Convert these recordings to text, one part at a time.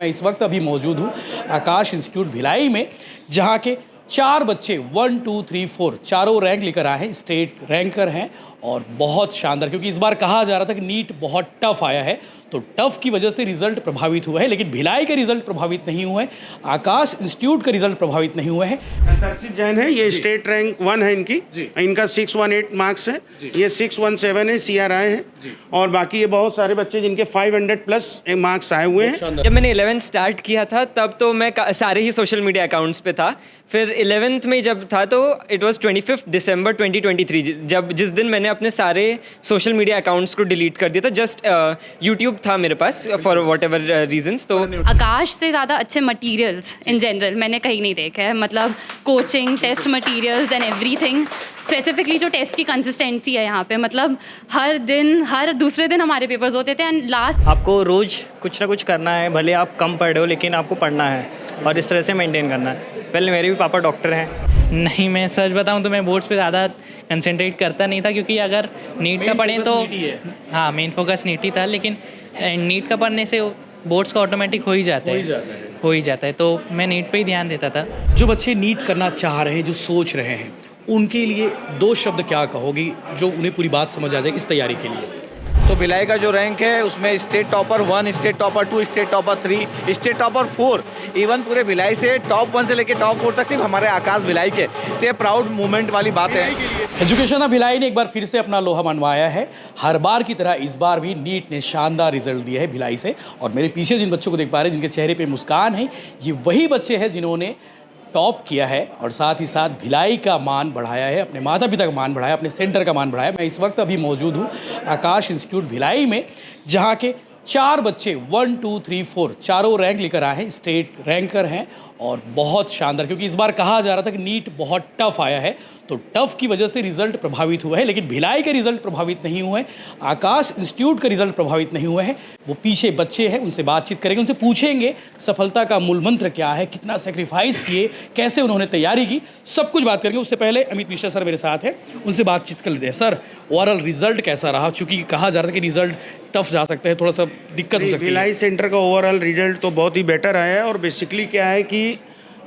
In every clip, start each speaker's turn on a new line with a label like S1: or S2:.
S1: मैं इस वक्त अभी मौजूद हूँ आकाश इंस्टीट्यूट भिलाई में, जहाँ के 4 बच्चे 1, 2, 3, 4 चारों रैंक लेकर आए हैं, स्टेट रैंकर हैं और बहुत शानदार, क्योंकि इस बार कहा जा रहा था कि नीट बहुत टफ आया है, तो टफ की वजह से रिजल्ट प्रभावित हुआ है, लेकिन भिलाई के रिजल्ट प्रभावित नहीं हुए हैं, आकाश इंस्टीट्यूट का रिजल्ट प्रभावित नहीं हुए हैं।
S2: दर्शित जैन है, ये स्टेट रैंक 1 है इनकी, इनका 618 मार्क्स है, ये 617 है, CRI है, और बाकी ये बहुत सारे बच्चे जिनके 500 प्लस मार्क्स आए हुए हैं।
S3: जब मैंने 11th स्टार्ट किया था तब तो मैं सारे ही सोशल मीडिया अकाउंट्स पे था। फिर 11th में जब था तो इट वाज 25 दिसंबर 2023, जब जिस दिन मैंने अपने सारे सोशल मीडिया अकाउंट्स को डिलीट कर दिया था। जस्ट यूट्यूब था मेरे पास फॉर वॉट एवर रीजन्स। तो
S4: आकाश से ज़्यादा अच्छे मटेरियल्स इन जनरल मैंने कहीं नहीं देखे हैं, मतलब coaching, test materials and everything. Specifically जो टेस्ट की कंसिस्टेंसी है यहाँ पे, मतलब हर दिन, हर दूसरे दिन हमारे पेपर्स होते थे एंड लास्ट।
S5: आपको रोज़ कुछ ना कुछ करना है, भले आप कम पढ़ रहे हो लेकिन आपको पढ़ना है और इस तरह से मेंटेन करना है। पहले मेरे भी पापा डॉक्टर हैं। नहीं, मैं सच बताऊं तो मैं बोर्ड्स पे ज़्यादा कंसंट्रेट करता नहीं था, क्योंकि अगर नीट का पढ़ें तो हाँ, मेन फोकस नीट ही था, लेकिन नीट का पढ़ने से बोर्ड्स का ऑटोमेटिक हो ही जाता है, तो मैं नीट पे ही ध्यान देता था।
S1: जो बच्चे नीट करना चाह रहे हैं, जो सोच रहे हैं, उनके लिए 2 शब्द क्या कहोगी जो उन्हें पूरी बात समझ आ जाए इस तैयारी के लिए?
S6: तो भिलाई का जो रैंक है उसमें state topper 1, state topper 2, state topper 3, state topper 4, even पूरे भिलाई से टॉप 1 से लेकर टॉप 4 तक सिर्फ हमारे आकाश भिलाई के। तो ये प्राउड मोमेंट वाली बात है।
S1: एजुकेशन ऑफ भिलाई ने एक बार फिर से अपना लोहा मनवाया है। हर बार की तरह इस बार भी नीट ने शानदार रिजल्ट दिया है भिलाई से, और मेरे पीछे जिन बच्चों को देख पा रहे हैं, जिनके चेहरे पे मुस्कान है, ये वही बच्चे हैं जिन्होंने टॉप किया है और साथ ही साथ भिलाई का मान बढ़ाया है, अपने माता पिता का मान बढ़ाया, अपने सेंटर का मान बढ़ाया। मैं इस वक्त अभी मौजूद हूँ आकाश इंस्टीट्यूट भिलाई में, जहाँ के 4 बच्चे 1, 2, 3, 4 चारों रैंक लेकर आए हैं, स्टेट रैंकर हैं और बहुत शानदार, क्योंकि इस बार कहा जा रहा था कि नीट बहुत टफ आया है, तो टफ की वजह से रिजल्ट प्रभावित हुआ है, लेकिन भिलाई के रिजल्ट प्रभावित नहीं हुए हैं, आकाश इंस्टीट्यूट का रिजल्ट प्रभावित नहीं हुए हैं। वो पीछे बच्चे हैं, उनसे बातचीत करेंगे, उनसे पूछेंगे सफलता का मूल मंत्र क्या है, कितना सेक्रीफाइस किए, कैसे उन्होंने तैयारी की, सब कुछ बात करेंगे। उससे पहले अमित मिश्रा सर मेरे साथ हैं, उनसे बातचीत कर लेते हैं। सर, ओवरऑल रिजल्ट कैसा रहा? चूँकि कहा जा रहा था कि रिजल्ट टफ जा सकता है, थोड़ा सा दिक्कत हो सकती है।
S2: भिलाई सेंटर का ओवरऑल रिजल्ट तो बहुत ही बेटर आया है, और बेसिकली क्या है कि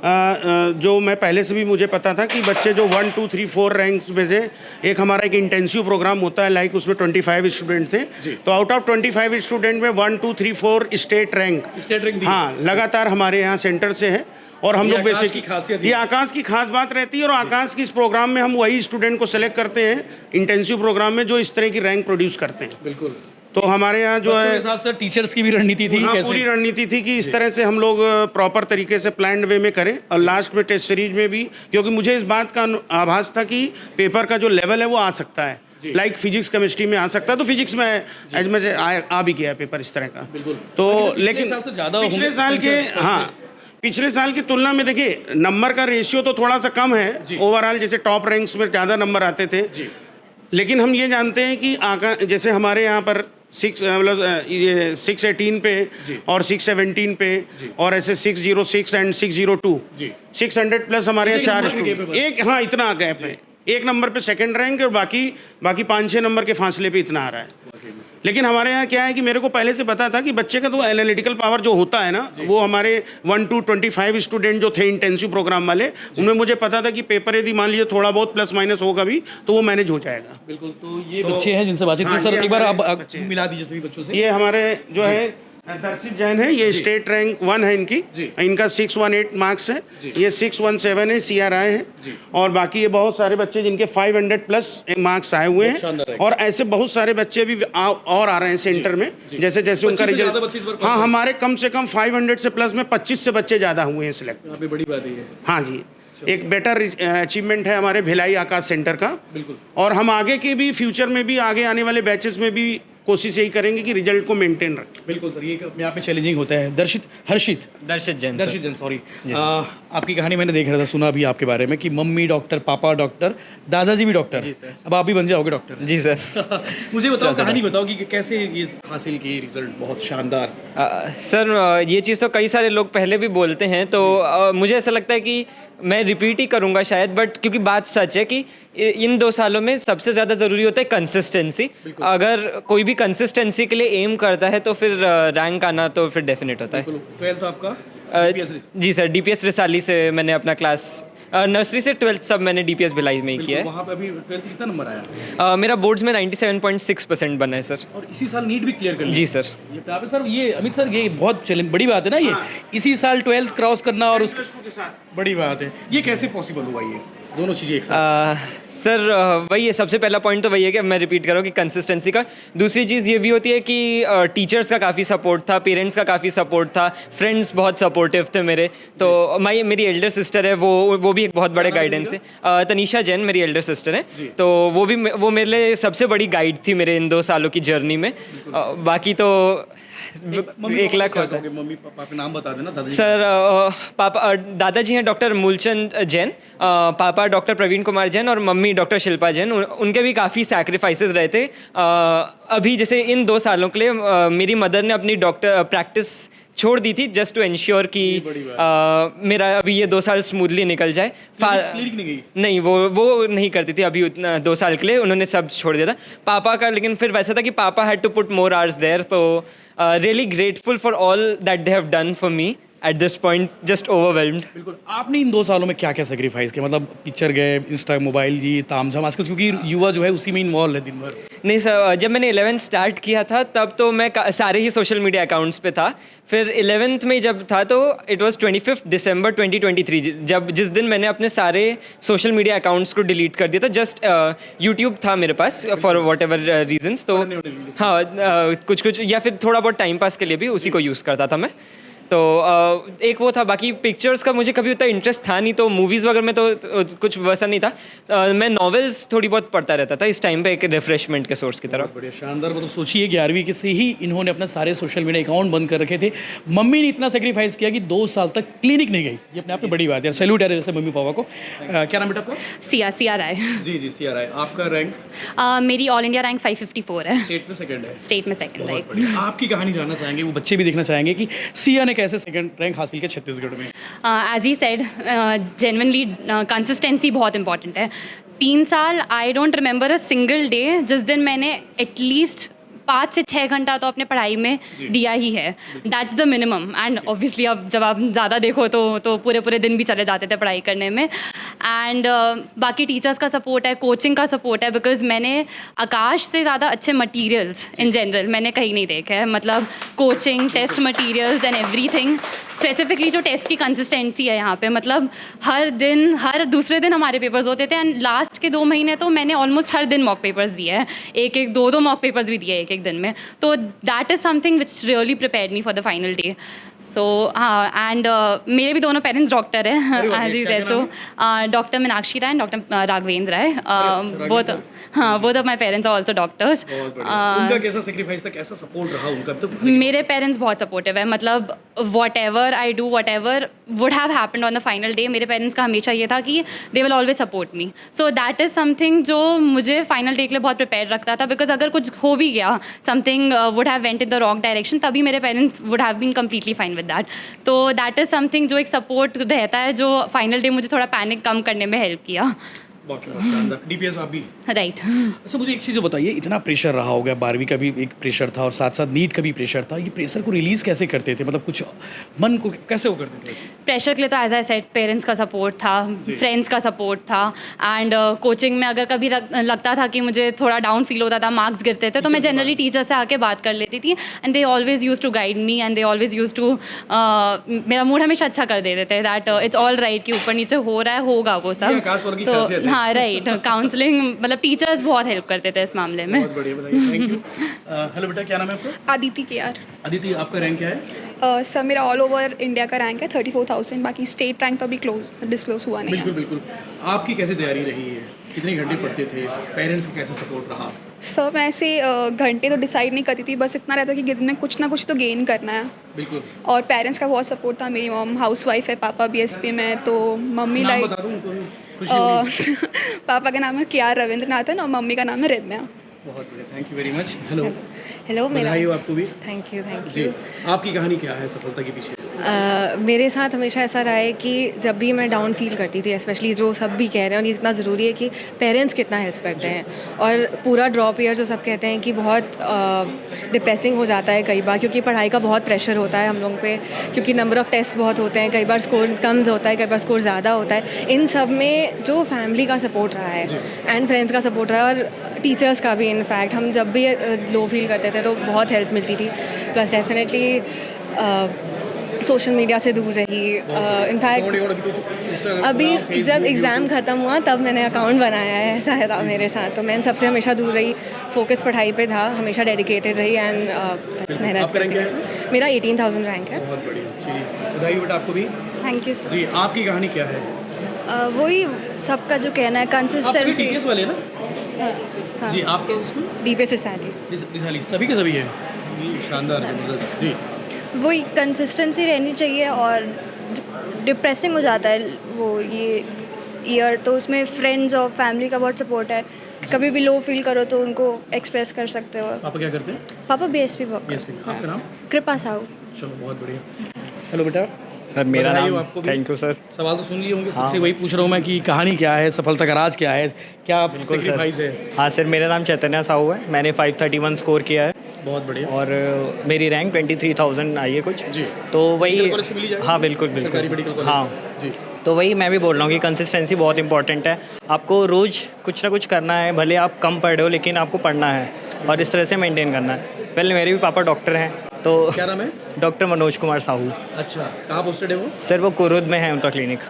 S2: जो मैं पहले से भी मुझे पता था कि बच्चे जो 1, 2, 3, 4 रैंक्स में से, एक हमारा एक इंटेंसिव प्रोग्राम होता है, लाइक उसमें 25 स्टूडेंट थे, तो आउट ऑफ 25 स्टूडेंट में 1, 2, 3, 4 स्टेट रैंक हाँ लगातार हमारे यहाँ सेंटर से है। और हम लोग बेसिकली ये आकाश की खास बात रहती है, और आकाश की इस प्रोग्राम में हम वही स्टूडेंट को सेलेक्ट करते हैं इंटेंसिव प्रोग्राम में जो इस तरह की रैंक प्रोड्यूस करते हैं।
S1: बिल्कुल।
S2: तो हमारे यहाँ जो है
S1: साथ साथ टीचर्स की भी रणनीति थी,
S2: हाँ,
S1: कैसे?
S2: पूरी रणनीति थी कि इस तरह से हम लोग प्रॉपर तरीके से प्लान्ड वे में करें, और लास्ट में टेस्ट सीरीज में भी, क्योंकि मुझे इस बात का आभास था कि पेपर का जो लेवल है वो आ सकता है, लाइक फिजिक्स केमिस्ट्री में आ सकता है, तो फिजिक्स में एज में आ भी गया पेपर इस तरह का। तो लेकिन पिछले साल की तुलना में देखिए नंबर का रेशियो तो थोड़ा सा कम है ओवरऑल, जैसे टॉप रैंक्स में ज़्यादा नंबर आते थे, लेकिन हम ये जानते हैं कि जैसे हमारे यहाँ पर 618 पे और 617 पे और ऐसे 606 एंड 602 600 प्लस हमारे यहाँ 4 स्टूडेंट, एक हाँ इतना गैप है, एक नंबर पे सेकंड रैंक और बाकी 5-6 नंबर के फासले पे इतना आ रहा है। लेकिन हमारे यहाँ क्या है कि मेरे को पहले से पता था कि बच्चे का तो एनालिटिकल पावर जो होता है ना, वो हमारे 1 to 25 स्टूडेंट जो थे इंटेंसिव प्रोग्राम वाले, उनमें मुझे पता था कि पेपर यदि मान लीजिए थोड़ा बहुत प्लस माइनस होगा भी तो वो मैनेज हो जाएगा।
S1: बिल्कुल। तो ये बच्चे हैं जिनसे बातचीत सर, एक बार आप मिला दीजिए सभी बच्चों से।
S2: ये हमारे जो है दर्शित जैन है, ये स्टेट रैंक 1 है इनकी, इनका 618 मार्क्स है, ये 617 है, CRI है, और बाकी ये बहुत सारे बच्चे जिनके 500 प्लस मार्क्स आए हुए हैं, और ऐसे बहुत सारे बच्चे भी और आ रहे हैं सेंटर में, जैसे जैसे उनका रिजल्ट। हाँ, हमारे कम से कम 500 से प्लस में 25 से बच्चे ज़्यादा हुए हैं सिलेक्ट।
S1: बड़ी बात है।
S2: हाँ जी, एक बेटर अचीवमेंट है हमारे भिलाई आकाश सेंटर का। बिल्कुल। और हम आगे के भी फ्यूचर में भी, आगे आने वाले बैचेस में भी कोशिश यही करेंगे कि रिजल्ट को मेंटेन रखें।
S1: बिल्कुल सर, ये अपने आप में चैलेंजिंग होता है। दर्शित जैन सॉरी, आपकी कहानी मैंने देख रहा था, सुना भी आपके बारे में कि मम्मी डॉक्टर, पापा डॉक्टर, दादाजी भी डॉक्टर, अब आप भी बन जाओगे डॉक्टर। जी सर। मुझे बताओ, कहानी बताओ कि कैसे ये हासिल की, रिजल्ट बहुत शानदार।
S3: सर, ये चीज़ तो कई सारे लोग पहले भी बोलते हैं, तो मुझे ऐसा लगता है कि मैं रिपीट ही करूँगा शायद, बट क्योंकि बात सच है कि इन 2 सालों में सबसे ज़्यादा ज़रूरी होता है कंसिस्टेंसी। अगर कोई भी कंसिस्टेंसी के लिए एम करता है तो फिर रैंक आना तो फिर डेफिनेट होता है।
S1: 12th आपका
S3: जी सर, DPS रिसाली से मैंने अपना क्लास नर्सरी से 12th सब मैंने DPS भिलाई में ही किया है।
S1: वहाँ पे अभी 12th कितना नंबर आया?
S3: मेरा बोर्ड्स में 97.6% बना है सर।
S1: और इसी साल नीट भी क्लियर कर लिया?
S3: जी सर।
S1: ये पे सर, ये अमित सर, ये बहुत बड़ी बात है ना ये, इसी साल 12th क्रॉस करना और उसके बड़ी बात है। ये कैसे पॉसिबल हुआ, ये दोनों चीज़ें एक साथ?
S3: सर वही है, सबसे पहला पॉइंट तो वही है कि मैं रिपीट करूँ कि कंसिस्टेंसी का। दूसरी चीज़ ये भी होती है कि टीचर्स का काफ़ी सपोर्ट था, पेरेंट्स का काफ़ी सपोर्ट था, फ्रेंड्स बहुत सपोर्टिव थे मेरे। तो मेरी एल्डर सिस्टर है, वो भी एक बहुत बड़े गाइडेंस थे। तनीषा जैन मेरी एल्डर सिस्टर है, तो वो मेरे लिए सबसे बड़ी गाइड थी मेरे इन 2 सालों की जर्नी में। बाकी तो 1 लाख होता है।
S1: मम्मी पापा का नाम बता देना। दादाजी
S3: सर पापा दादाजी हैं डॉक्टर मूलचंद जैन, पापा डॉक्टर प्रवीण कुमार जैन और मम्मी डॉक्टर शिल्पा जैन। उनके भी काफ़ी सैक्रिफाइसेस रहे थे। अभी जैसे इन 2 सालों के लिए मेरी मदर ने अपनी डॉक्टर प्रैक्टिस छोड़ दी थी जस्ट टू इंश्योर कि मेरा अभी ये 2 साल स्मूथली निकल जाए।
S1: क्लिनिक नहीं गई?
S3: नहीं, वो नहीं करती थी अभी उतना 2 साल के लिए, उन्होंने सब छोड़ दिया था। पापा का लेकिन फिर वैसा था कि पापा had to put more hours there. तो really grateful for all that they have done for me at this point, just overwhelmed.
S1: बिल्कुल। आपने इन 2 सालों में क्या क्या सेक्रीफाइस किया? मतलब पिक्चर गए, इंस्टा, मोबाइल जी, तामझाम आजकल, क्योंकि युवा जो है उसी में इन्वॉल्व है दिन भर।
S3: नहीं सर, जब मैंने 11th स्टार्ट किया था तब तो मैं सारे ही सोशल मीडिया अकाउंट्स पे था। फिर 11th में जब था तो इट वाज 25 दिसंबर 2023, जिस दिन मैंने अपने सारे सोशल मीडिया अकाउंट्स को डिलीट कर दिया था। जस्ट यूट्यूब था मेरे पास फॉर वॉट एवर रीजन्स। तो हाँ, कुछ या फिर थोड़ा बहुत टाइम पास के लिए भी उसी को यूज़ करता था मैं। तो एक वो था, बाकी पिक्चर्स का मुझे कभी उतना इंटरेस्ट था नहीं, तो मूवीज़ वगैरह में तो कुछ वैसा नहीं था। मैं नॉवेल्स थोड़ी बहुत पढ़ता रहता था इस टाइम पे, एक रिफ्रेशमेंट के सोर्स की तरह।
S1: बढ़िया, शानदार। मतलब सोचिए 11वीं के से ही इन्होंने अपने सारे सोशल मीडिया अकाउंट बंद कर रखे थे। मम्मी ने इतना सेक्रीफाइस किया कि 2 साल तक क्लिनिक नहीं गई। ये अपने आप में बड़ी बात है, सैल्यूट है जैसे मम्मी पापा को। क्या नाम बेटा आपका?
S4: सिया राय।
S1: जी, सिया राय। आपका रैंक?
S4: मेरी ऑल इंडिया रैंक 554 है।
S1: स्टेट में सेकंड है?
S4: स्टेट में सेकंड, राइट।
S1: बढ़िया। आपकी कहानी जानना चाहेंगे, वो बच्चे भी देखना चाहेंगे कि सिया ने कैसे सेकंड रैंक हासिल किया छत्तीसगढ़ में।
S4: As he said, genuinely consistency बहुत इंपॉर्टेंट है। 3 साल I don't remember a single day जिस दिन मैंने एटलीस्ट 5 से 6 घंटा तो अपने पढ़ाई में दिया ही है। That's the minimum. And obviously अब जब आप ज़्यादा देखो तो पूरे दिन भी चले जाते थे पढ़ाई करने में। एंड बाकी टीचर्स का सपोर्ट है, कोचिंग का सपोर्ट है, बिकॉज मैंने आकाश से ज़्यादा अच्छे मटीरियल्स इन जनरल मैंने कहीं नहीं देखे हैं। मतलब coaching, test materials and everything. Specifically जो टेस्ट की कंसिस्टेंसी है यहाँ पे, मतलब हर दूसरे दिन हमारे पेपर्स होते थे। एंड लास्ट के 2 महीने तो मैंने ऑलमोस्ट हर दिन मॉक पेपर्स दिए हैं, एक 2 मॉक पेपर्स भी दिए एक दिन में। तो that is something which really prepared me for the final day. So हाँ, एंड मेरे भी दोनों पेरेंट्स डॉक्टर हैं, एज ही सेड। तो doctor Meenakshi Rai and doctor Raghavendra Rai, both of my parents are also doctors.
S1: उनका कैसा सेक्रीफाइस था, कैसा सपोर्ट रहा उनका? तो
S4: मेरे पेरेंट्स बहुत सपोर्टिव है। मतलब what ever I do, what ever would have happened on the final day, मेरे पेरेंट्स का हमेशा ये था कि they will always support me. So that is something जो मुझे फाइनल डे के लिए बहुत प्रिपेयर रखता था। बिकॉज अगर कुछ हो भी गया, something would have went in the wrong direction, तभी मेरे parents would have been completely fine with that. तो दैट इज़ समथिंग जो एक सपोर्ट रहता है, जो फाइनल डे मुझे थोड़ा पैनिक कम करने में हेल्प किया।
S1: बहुत शानदार। DPS आप भी?
S4: राइट।
S1: अच्छा, मुझे एक चीज़ बताइए, इतना प्रेशर रहा होगा, 12वीं का भी एक प्रेशर था और साथ साथ नीट का भी प्रेशर था। ये प्रेशर को रिलीज़ कैसे करते थे? मतलब कुछ मन को कैसे वो करते थे?
S4: प्रेशर के लिए तो एज आई सेड पेरेंट्स का सपोर्ट था, फ्रेंड्स का सपोर्ट था। एंड कोचिंग में अगर कभी लगता था कि मुझे थोड़ा डाउन फील होता था, मार्क्स गिरते थे, तो मैं जनरली टीचर से आके बात कर लेती थी। And they always use to guide me and they always use to मेरा मूड हमेशा अच्छा कर देते थे। दैट इट्स ऑल राइट, कि ऊपर नीचे हो रहा है, होगा वो सब। तो हाँ, राइट। काउंसलिंग, मतलब टीचर्स बहुत हेल्प करते थे इस मामले में।
S1: बहुत बढ़िया, बताइए। Thank you. हेलो बेटा, क्या नाम है आपका?
S7: आदिति KR।
S1: अदिति, आपका रैंक क्या है?
S7: सर मेरा ऑल ओवर इंडिया का रैंक है 34,000। बाकी स्टेट रैंक तो अभी डिस्क्लोज हुआ नहीं है।
S1: बिल्कुल। आपकी कैसे तैयारी रही है? कितने घंटे पढ़ते थे? पेरेंट्स का कैसे सपोर्ट रहा?
S7: सर मैं ऐसे घंटे तो डिसाइड नहीं करती थी, बस इतना रहता कि दिन में कुछ ना कुछ तो गेन करना है।
S1: बिल्कुल।
S7: और पेरेंट्स का बहुत सपोर्ट था। मेरी मॉम हाउसवाइफ है, पापा BSP में, तो मम्मी
S1: नाम
S7: लाइक
S1: बता दूं उनको? खुशी होगी।
S7: पापा का नाम है KR रविंद्रनाथन और मम्मी का नाम है रम्या।
S1: बहुत बढ़िया, thank you very much. Hello,
S8: hello, मेरा
S1: बधाई हो आपको भी।
S8: थैंक यू
S1: जी, आपकी कहानी क्या है सफलता के पीछे?
S8: मेरे साथ हमेशा ऐसा रहा है कि जब भी मैं डाउन फील करती थी, स्पेशली जो सब भी कह रहे हैं, और ये इतना ज़रूरी है कि पेरेंट्स कितना हेल्प करते हैं, और पूरा ड्रॉप ईयर जो सब कहते हैं कि बहुत डिप्रेसिंग हो जाता है कई बार, क्योंकि पढ़ाई का बहुत प्रेशर होता है हम लोगों पे, क्योंकि नंबर ऑफ़ टेस्ट बहुत होते हैं, कई बार स्कोर कम होता है, कई बार स्कोर ज़्यादा होता है। इन सब में जो फैमिली का सपोर्ट रहा है एंड फ्रेंड्स का सपोर्ट रहा है, और टीचर्स का भी, इनफैक्ट हम जब भी लो फील करते थे तो बहुत हेल्प मिलती थी। प्लस डेफिनेटली सोशल मीडिया से दूर रही। इनफैक्ट अभी जब एग्ज़ाम ख़त्म हुआ तब मैंने अकाउंट बनाया है, ऐसा है था मेरे साथ। तो मैं इन सबसे हमेशा दूर रही, फोकस पढ़ाई पे था, हमेशा डेडिकेटेड रही एंड बस मेहनत करती रही। मेरा 18,000 रैंक है।
S1: बहुत बढ़िया, बधाई बेटा आपको भी।
S9: थैंक यू
S1: जी, आपकी कहानी क्या है?
S9: वही सबका जो कहना है, कंसिस्टेंसी।
S1: आप वाले ना?
S9: हाँ।
S1: जी, आपके स्कूल
S8: DPS रिसाली
S1: सभी के सभी है। शानदार, जबरदस्त। जी,
S9: वही कंसिस्टेंसी रहनी चाहिए, और डिप्रेसिंग हो जाता है वो ये ईयर, तो उसमें फ्रेंड्स और फैमिली का बहुत सपोर्ट है। कभी भी लो फील करो तो उनको एक्सप्रेस कर सकते हो।
S1: पापा क्या करते हैं?
S9: पापा BSP वर्क।
S1: BSP, आपका नाम?
S9: कृपा साहू।
S1: चलो, बहुत बढ़िया। हेलो बेटा।
S3: सर मेरा
S1: बधाई हो
S3: नाम,
S1: आपको भी।
S3: Thank you sir.
S1: सवाल तो सुन लिए होंगे, सबसे वही पूछ रहा हूँ मैं कि कहानी क्या है, सफलता का राज क्या है, क्या सेक्रीफाइस है?
S5: हाँ सर, मेरा नाम चैतन्य साहू है, मैंने 531 स्कोर किया है
S1: बहुत बढ़िया।
S5: और मेरी रैंक 23,000 आई है कुछ।
S1: जी।
S5: तो वही,
S1: कॉलेज से मिली जाएगी?
S5: हाँ बिल्कुल
S1: सरकारी मेडिकल
S5: बिल्कुल,
S1: कॉलेज।
S5: हाँ
S1: जी।
S5: तो वही मैं भी बोल रहा हूँ कि कंसिस्टेंसी बहुत इंपॉर्टेंट है। आपको रोज़ कुछ ना कुछ करना है, भले आप कम पढ़ रहे हो लेकिन आपको पढ़ना है और इस तरह से मेंटेन करना है। पहले मेरे भी पापा डॉक्टर हैं, तो
S1: क्या नाम है?
S5: डॉक्टर मनोज कुमार साहू।
S1: अच्छा, कहाँ पोस्टेड है वो?
S5: सर वो कुरुद में है उनका क्लिनिक।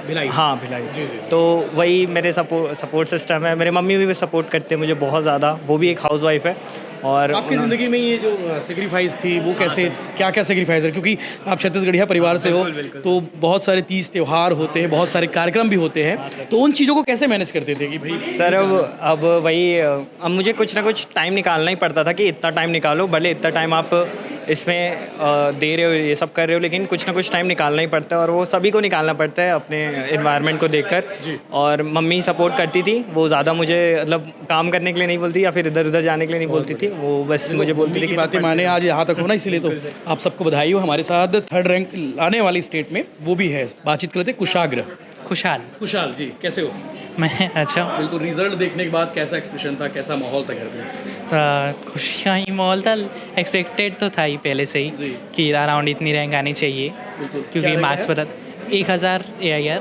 S1: भिलाई?
S5: हाँ भिलाई।
S1: जी, जी।
S5: तो वही मेरे सपोर्ट सिस्टम है। मेरे मम्मी भी सपोर्ट करते हैं मुझे बहुत ज़्यादा, वो भी एक हाउसवाइफ है। और
S1: आपकी ज़िंदगी में ये जो सेक्रीफाइस थी वो कैसे, क्या क्या सेक्रीफाइस है? क्योंकि आप छत्तीसगढ़िया परिवार से हो, तो बहुत सारे तीज त्यौहार होते हैं, बहुत सारे कार्यक्रम भी होते हैं, तो उन चीज़ों को कैसे मैनेज करते थे कि भाई?
S5: सर अब वही, अब मुझे कुछ ना कुछ टाइम निकालना ही पड़ता था कि इतना टाइम निकालो, भले इतना टाइम आप इसमें दे रहे हो, ये सब कर रहे हो, लेकिन कुछ ना कुछ टाइम निकालना ही पड़ता है, और वो सभी को निकालना पड़ता है अपने एनवायरनमेंट को देखकर। और मम्मी सपोर्ट करती थी, वो ज़्यादा मुझे मतलब काम करने के लिए नहीं बोलती या फिर इधर उधर जाने के लिए नहीं बोलती थी, वो बस मुझे बोलती थी कि
S1: बातें माने आज यहाँ तक हो ना, इसीलिए तो आप सबको बधाई हो। हमारे साथ 3rd रैंक लाने वाली स्टेट में वो भी है, बातचीत करते कुशाग्र। खुशाल जी, कैसे हो?
S10: मैं अच्छा हूँ।
S1: बिल्कुल, रिजल्ट देखने के बाद कैसा एक्सप्रेशन था, कैसा माहौल था घर में?
S10: खुशियाँ ही माहौल था, एक्सपेक्टेड तो था ही पहले से ही कि अराउंड इतनी रैंक आनी चाहिए, क्योंकि मार्क्स बता 1000 AIR।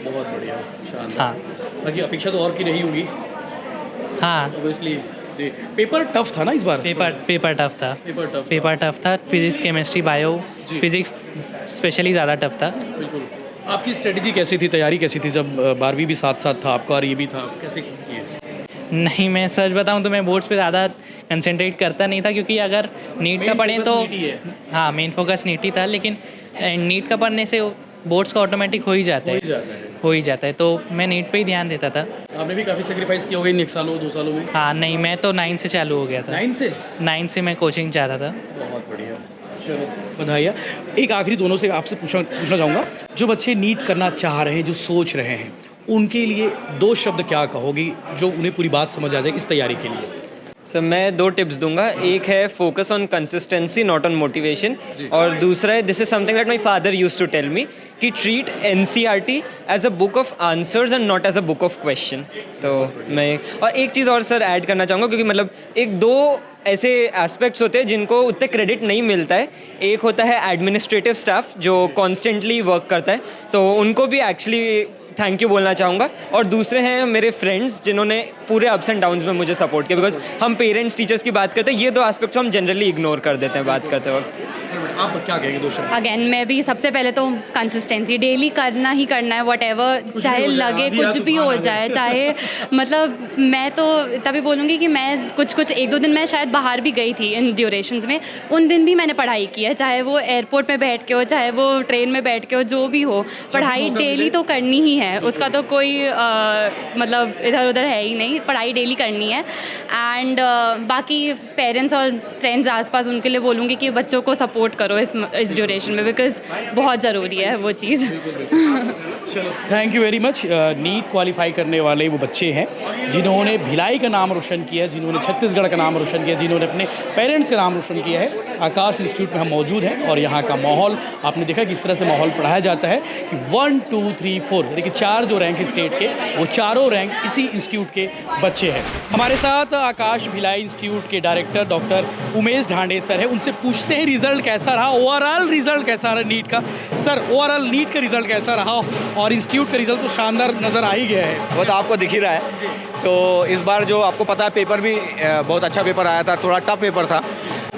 S1: बहुत बढ़िया, शानदार।
S10: हाँ
S1: बाकी अपेक्षा तो और की रही होगी।
S10: हाँ
S1: ऑब्वियसली जी। पेपर टफ था ना इस बार?
S10: पेपर टफ था। Physics, chemistry, bio, physics specially ज़्यादा टफ था।
S1: बिल्कुल। आपकी स्ट्रेटजी कैसी थी, तैयारी कैसी थी जब 12वीं भी साथ साथ था आपका और ये भी था, कैसे किए?
S10: नहीं, मैं सच बताऊं तो मैं बोर्ड्स पे ज़्यादा कंसंट्रेट करता नहीं था, क्योंकि अगर नीट का पढ़ें तो हाँ मेन फोकस नीट ही था, लेकिन नीट का पढ़ने से बोर्ड्स का ऑटोमेटिक हो ही जाता है, तो मैं नीट पे ही ध्यान देता था।
S1: आपने भी काफ़ी सेक्रीफाइस किया होगा इन 1 सालों 2 सालों में?
S10: हाँ नहीं, मैं तो 9 से चालू हो गया था। 9 से मैं कोचिंग चाहता था।
S1: बहुत बढ़िया, चलो बधाई। एक आखिरी दोनों से आपसे पूछना चाहूँगा, जो बच्चे नीट करना चाह रहे हैं, जो सोच रहे हैं, उनके लिए 2 शब्द क्या कहोगी जो उन्हें पूरी बात समझ आ जाए इस तैयारी के लिए?
S3: सर मैं 2 टिप्स दूंगा। एक है focus on consistency not on motivation, और दूसरा है this is something that my father used to tell me कि treat NCERT as a book of answers and not as a book of question. तो मैं और एक चीज़ और सर ऐड करना चाहूँगा, क्योंकि मतलब 1-2 ऐसे एस्पेक्ट्स होते हैं जिनको उतने क्रेडिट नहीं मिलता है। एक होता है एडमिनिस्ट्रेटिव स्टाफ जो कॉन्स्टेंटली वर्क करता है, तो उनको भी एक्चुअली थैंक यू बोलना चाहूँगा। और दूसरे हैं मेरे फ्रेंड्स जिन्होंने पूरे अप्स एंड डाउन्स में मुझे सपोर्ट किया, बिकॉज हम पेरेंट्स टीचर्स की बात करते हैं, ये 2 एस्पेक्ट्स हम जनरली इग्नोर कर देते हैं बात करते वक्त।
S1: आप क्या कहेंगे 2 शब्द?
S4: अगेन मैं भी सबसे पहले तो कंसिस्टेंसी, डेली करना ही करना है, व्हाटएवर चाहे लगे, कुछ भी हो जाए, चाहे मतलब मैं तो तभी बोलूँगी कि मैं कुछ 1-2 दिन मैं शायद बाहर भी गई थी इन ड्यूरेशंस में, उन दिन भी मैंने पढ़ाई की है, चाहे वो एयरपोर्ट में बैठ के हो, चाहे वो ट्रेन में बैठ के हो, जो भी हो, पढ़ाई डेली तो करनी ही है, उसका तो कोई मतलब इधर उधर है ही नहीं, पढ़ाई डेली करनी है। एंड बाकी पेरेंट्स और फ्रेंड्स आसपास, उनके लिए बोलूँगी कि बच्चों को सपोर्ट करो, करो इस ड्यूरेशन में, बिकॉज बहुत ज़रूरी है वो चीज़।
S1: चलो, thank you very much. NEET qualify करने वाले वो बच्चे हैं जिन्होंने भिलाई का नाम रोशन किया है, जिन्होंने छत्तीसगढ़ का नाम रोशन किया है, जिन्होंने अपने पेरेंट्स का नाम रोशन किया है। आकाश इंस्टीट्यूट में हम मौजूद हैं और यहाँ का माहौल आपने देखा किस तरह से माहौल पढ़ाया जाता है कि 1, 2, 3, 4 यानी कि 4 जो रैंक स्टेट के, वो चारों रैंक इसी इंस्टीट्यूट के बच्चे हैं। हमारे साथ आकाश भिलाई इंस्टीट्यूट के director doctor Umesh Dhande sir है। उनसे पूछते हैं रिजल्ट कैसा रहा, ओवरऑल रिजल्ट कैसा रहा नीट का। सर, ओवरऑल नीट का रिजल्ट कैसा रहा और इंस्टीट्यूट का रिजल्ट तो शानदार नज़र आ ही गया है।
S6: वो तो आपको दिख ही रहा है। तो इस बार जो आपको पता है पेपर भी बहुत अच्छा पेपर आया था, थोड़ा टफ पेपर था,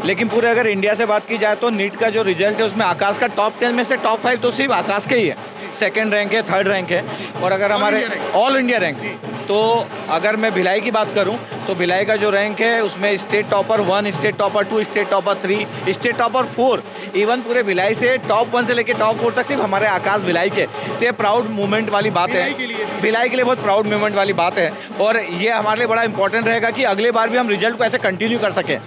S6: लेकिन पूरे अगर इंडिया से बात की जाए तो नीट का जो रिजल्ट है उसमें आकाश का टॉप 10 में से टॉप 5 तो सिर्फ आकाश के ही है। सेकंड रैंक है, थर्ड रैंक है, और अगर हमारे ऑल इंडिया रैंक, तो अगर मैं भिलाई की बात करूं तो भिलाई का जो रैंक है उसमें state topper 1, state topper 2, state topper 3, state topper 4, even पूरे भिलाई से टॉप 1 से लेकर टॉप 4 तक सिर्फ हमारे आकाश भिलाई के। तो ये प्राउड मोमेंट वाली बात है, भिलाई के लिए बहुत प्राउड मोमेंट वाली बात है, और ये हमारे लिए बड़ा इंपॉर्टेंट रहेगा कि अगले बार भी हम रिजल्ट को ऐसे कंटिन्यू कर सकें,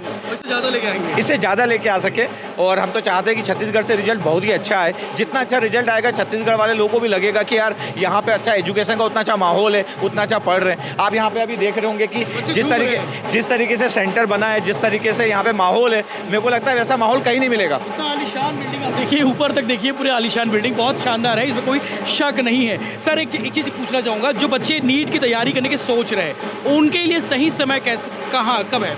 S6: इससे ज़्यादा लेके आ सके। और हम तो चाहते हैं कि छत्तीसगढ़ से रिजल्ट बहुत ही अच्छा है। जितना अच्छा रिजल्ट आएगा छत्तीसगढ़ वाले लोगों को भी लगेगा कि यार यहाँ पे अच्छा एजुकेशन का उतना अच्छा माहौल है, उतना अच्छा पढ़ रहे हैं। आप यहाँ पे अभी देख रहे होंगे कि जिस तरीके से सेंटर बना है, जिस तरीके से यहाँ पे माहौल है, मेरे को लगता है वैसा माहौल कहीं नहीं मिलेगा।
S1: आलीशान बिल्डिंग आप देखिए, ऊपर तक देखिए, पूरे आलीशान बिल्डिंग बहुत शानदार है, इसमें कोई शक नहीं है। सर, एक चीज़ पूछना चाहूँगा, जो बच्चे नीट की तैयारी करने की सोच रहे हैं उनके लिए सही समय कहाँ कब है?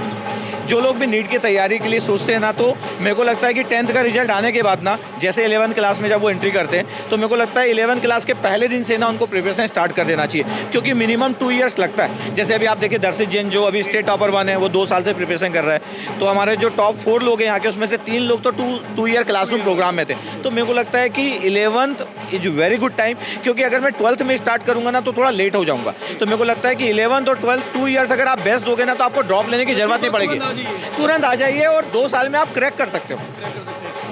S6: जो लोग भी नीट की तैयारी के लिए सोचते हैं ना, तो मेरे को लगता है कि 10th का रिजल्ट आने के बाद ना, जैसे 11th क्लास में जब वो एंट्री करते हैं, तो मेरे को लगता है 11th क्लास के पहले दिन से ना उनको प्रिपरेशन स्टार्ट कर देना चाहिए, क्योंकि मिनिमम 2 इयर्स लगता है। जैसे अभी आप देखिए दर्शित जैन जो अभी स्टेट टॉपर 1 है, वो 2 साल से प्रिपरेशन कर रहा है। तो हमारे जो टॉप 4 लोग हैं यहाँ के, उसमें से 3 लोग तो 2 ईयर क्लासरूम प्रोग्राम में थे। तो मेरे को लगता है कि 11th is very good time, क्योंकि अगर मैं 12th में स्टार्ट करूँगा ना तो थोड़ा लेट हो जाऊँगा। तो मेरे को लगता है कि 11th और 12th 2 ईयर्स अगर आप बेस्ट दोगे ना, तो आपको ड्रॉप लेने की जरूरत नहीं पड़ेगी, तुरंत आ जाइए और 2 साल में आप क्रैक कर सकते हो।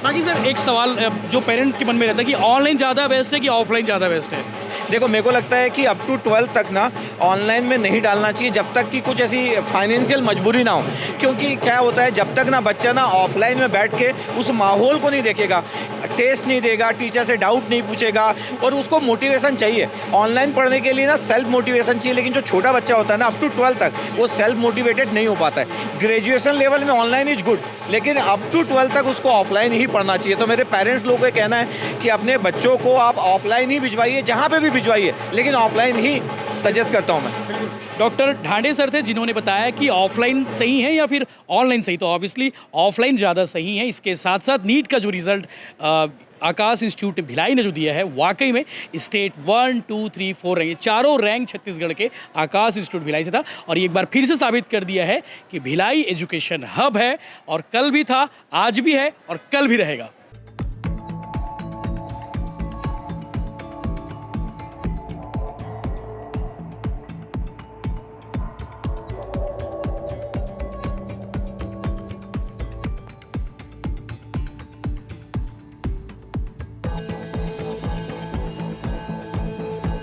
S1: बाकी सर, एक सवाल जो पेरेंट के मन में रहता है कि ऑनलाइन ज़्यादा बेस्ट है कि ऑफलाइन ज़्यादा बेस्ट है?
S6: देखो, मेरे को लगता है कि अप टू 12th तक ना ऑनलाइन में नहीं डालना चाहिए, जब तक कि कुछ ऐसी फाइनेंशियल मजबूरी ना हो। क्योंकि क्या होता है, जब तक ना बच्चा ना ऑफलाइन में बैठ के उस माहौल को नहीं देखेगा, टेस्ट नहीं देगा, टीचर से डाउट नहीं पूछेगा, और उसको मोटिवेशन चाहिए। ऑनलाइन पढ़ने के लिए ना सेल्फ मोटिवेशन चाहिए, लेकिन जो छोटा बच्चा होता है ना, अप टू 12th तक वो सेल्फ मोटिवेटेड नहीं हो पाता है। ग्रेजुएशन लेवल में ऑनलाइन इज गुड, लेकिन अप टू 12th तक उसको ऑफलाइन ही पढ़ना चाहिए। तो मेरे पेरेंट्स लोगों का कहना है कि अपने बच्चों को आप ऑफलाइन ही भिजवाइए, जहाँ पे भी भिजवाइए, लेकिन ऑफलाइन ही सजेस्ट करता हूँ मैं।
S1: डॉक्टर ढांडे सर थे जिन्होंने बताया कि ऑफलाइन सही है या फिर ऑनलाइन सही, तो ऑब्वियसली ऑफलाइन ज़्यादा सही है। इसके साथ साथ नीट का जो रिज़ल्ट आकाश इंस्टीट्यूट भिलाई ने जो दिया है, वाकई में स्टेट 1, 2, 3, 4 रैंक, चारों रैंक छत्तीसगढ़ के आकाश इंस्टीट्यूट भिलाई से था। और ये एक बार फिर से साबित कर दिया है कि भिलाई एजुकेशन हब है, और कल भी था, आज भी है और कल भी रहेगा।